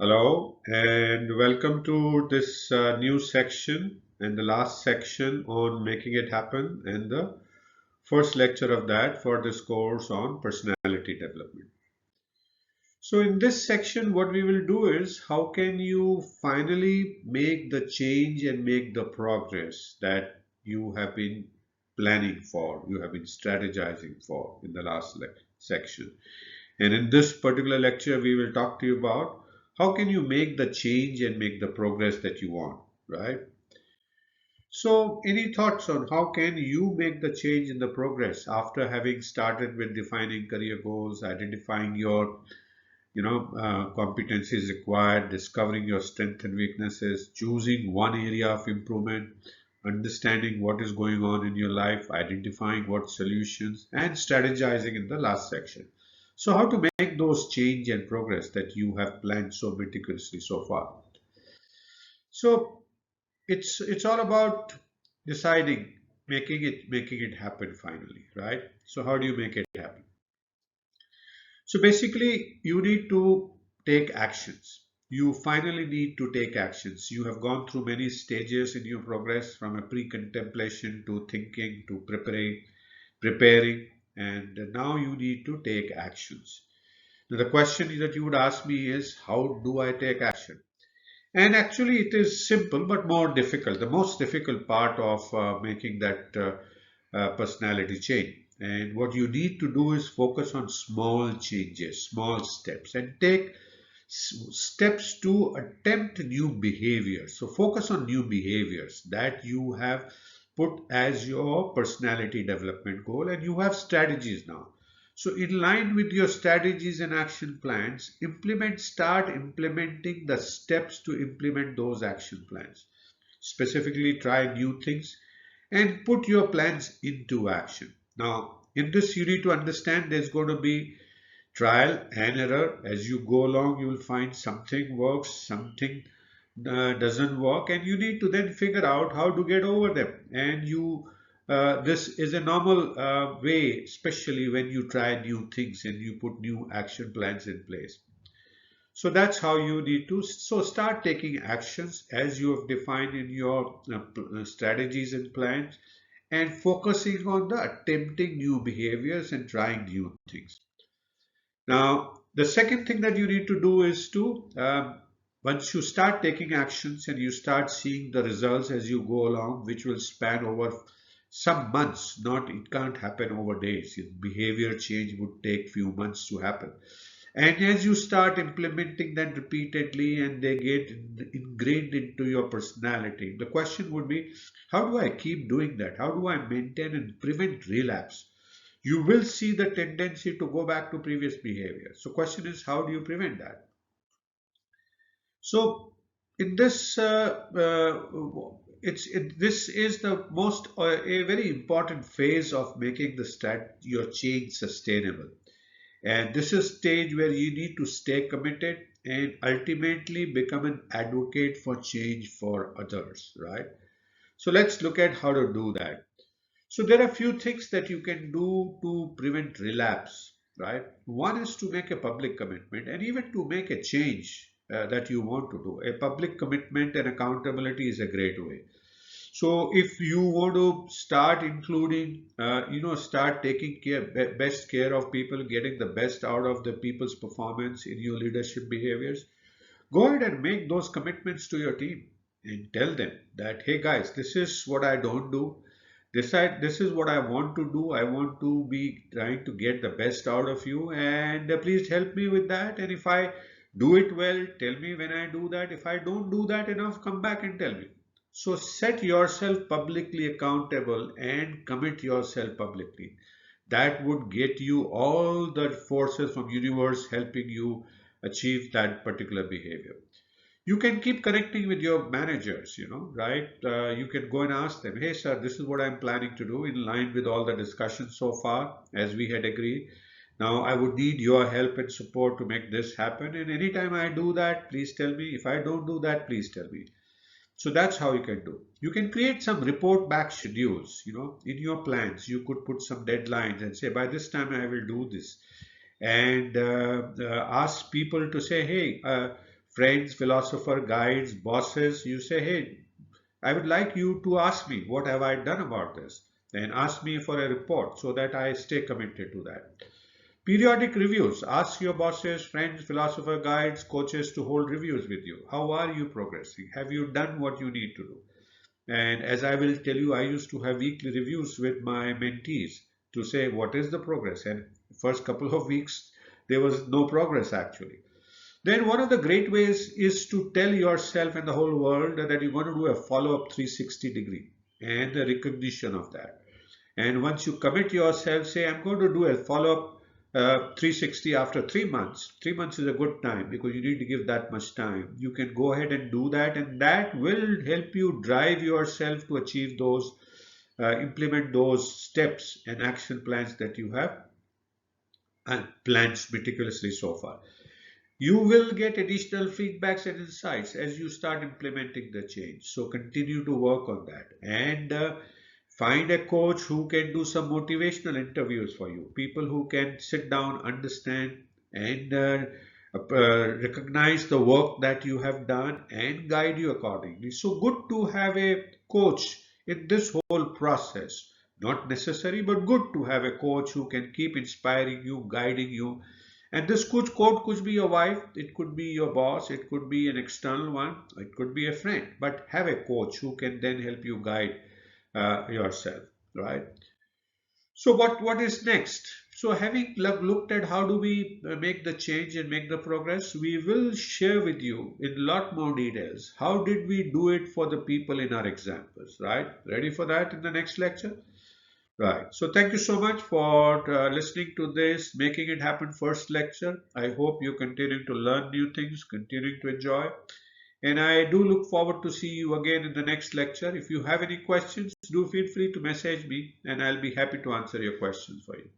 Hello and welcome to this new section and the last section on making it happen and the first lecture of that for this course on personality development. So in this section what we will do is how can you finally make the change and make the progress that you have been planning for, you have been strategizing for in the last section. And in this particular lecture, we will talk to you about how can you make the change and make the progress that you want, right? So, any thoughts on how can you make the change in the progress after having started with defining career goals, identifying your, competencies required, discovering your strengths and weaknesses, choosing one area of improvement, understanding what is going on in your life, identifying what solutions, and strategizing in the last section. So, how to make those change and progress that you have planned so meticulously so far? So, it's all about deciding, making it happen finally, right? So, how do you make it happen? So basically, you need to take actions. You finally need to take actions. You have gone through many stages in your progress from a pre-contemplation to thinking to preparing, and now you need to take actions. Now, the question that you would ask me is, how do I take action? And actually, it is simple but more difficult. The most difficult part of making that personality change. And what you need to do is focus on small changes, small steps, and take steps to attempt new behaviors. So, focus on new behaviors that you have put as your personality development goal, and you have strategies now. So, in line with your strategies and action plans, start implementing the steps to implement those action plans. Specifically, try new things and put your plans into action. Now, in this, you need to understand there's going to be trial and error. As you go along, you will find something works, something doesn't work, and you need to then figure out how to get over them. And this is a normal way, especially when you try new things and you put new action plans in place. So that's how you need to. So start taking actions as you have defined in your strategies and plans, and focusing on the attempting new behaviors and trying new things. Now, the second thing that you need to do is to, once you start taking actions and you start seeing the results as you go along, which will span over some months, not it can't happen over days. Behavior change would take few months to happen. And as you start implementing that repeatedly and they get ingrained into your personality, the question would be, how do I keep doing that? How do I maintain and prevent relapse? You will see the tendency to go back to previous behavior. So question is, how do you prevent that? So in this, this is the most a very important phase of making your change sustainable. And this is stage where you need to stay committed and ultimately become an advocate for change for others, right? So let's look at how to do that. So there are few things that you can do to prevent relapse, right? One is to make a public commitment and even to make a change that you want to do. A public commitment and accountability is a great way. So if you want to start including, start taking best care of people, getting the best out of the people's performance in your leadership behaviors, go ahead and make those commitments to your team and tell them that, hey guys, this is what I don't do. This is what I want to do. I want to be trying to get the best out of you, and please help me with that. And if I do it well, tell me when I do that. If I don't do that enough, come back and tell me. So set yourself publicly accountable and commit yourself publicly. That would get you all the forces from universe helping you achieve that particular behavior. You can keep connecting with your managers, right? You can go and ask them, hey sir, this is what I'm planning to do in line with all the discussions so far as we had agreed. Now I would need your help and support to make this happen, and anytime I do that, please tell me. If I don't do that, please tell me. So that's how you can do. You can create some report back schedules, in your plans. You could put some deadlines and say, by this time I will do this. And ask people to say, hey, Friends, philosopher, guides, bosses, you say, hey, I would like you to ask me what have I done about this, and ask me for a report so that I stay committed to that. Periodic reviews. Ask your bosses, friends, philosopher, guides, coaches to hold reviews with you. How are you progressing? Have you done what you need to do? And as I will tell you, I used to have weekly reviews with my mentees to say what is the progress. And first couple of weeks, there was no progress actually. Then one of the great ways is to tell yourself and the whole world that you're going to do a follow-up 360-degree and the recognition of that. And once you commit yourself, say, I'm going to do a follow-up 360 after 3 months. 3 months is a good time because you need to give that much time. You can go ahead and do that, and that will help you drive yourself to achieve those, implement those steps and action plans that you have planned meticulously so far. You will get additional feedbacks and insights as you start implementing the change. So continue to work on that and find a coach who can do some motivational interviews for you. People who can sit down, understand, and recognize the work that you have done and guide you accordingly. So good to have a coach in this whole process. Not necessary, but good to have a coach who can keep inspiring you, guiding you, and this coach could be your wife, it could be your boss, it could be an external one, it could be a friend. But have a coach who can then help you guide yourself, right? So what is next? So having looked at how do we make the change and make the progress, we will share with you in a lot more details. How did we do it for the people in our examples, right? Ready for that in the next lecture? Right. So thank you so much for listening to this Making It Happen first lecture. I hope you continue to learn new things, continuing to enjoy. And I do look forward to see you again in the next lecture. If you have any questions, do feel free to message me and I'll be happy to answer your questions for you.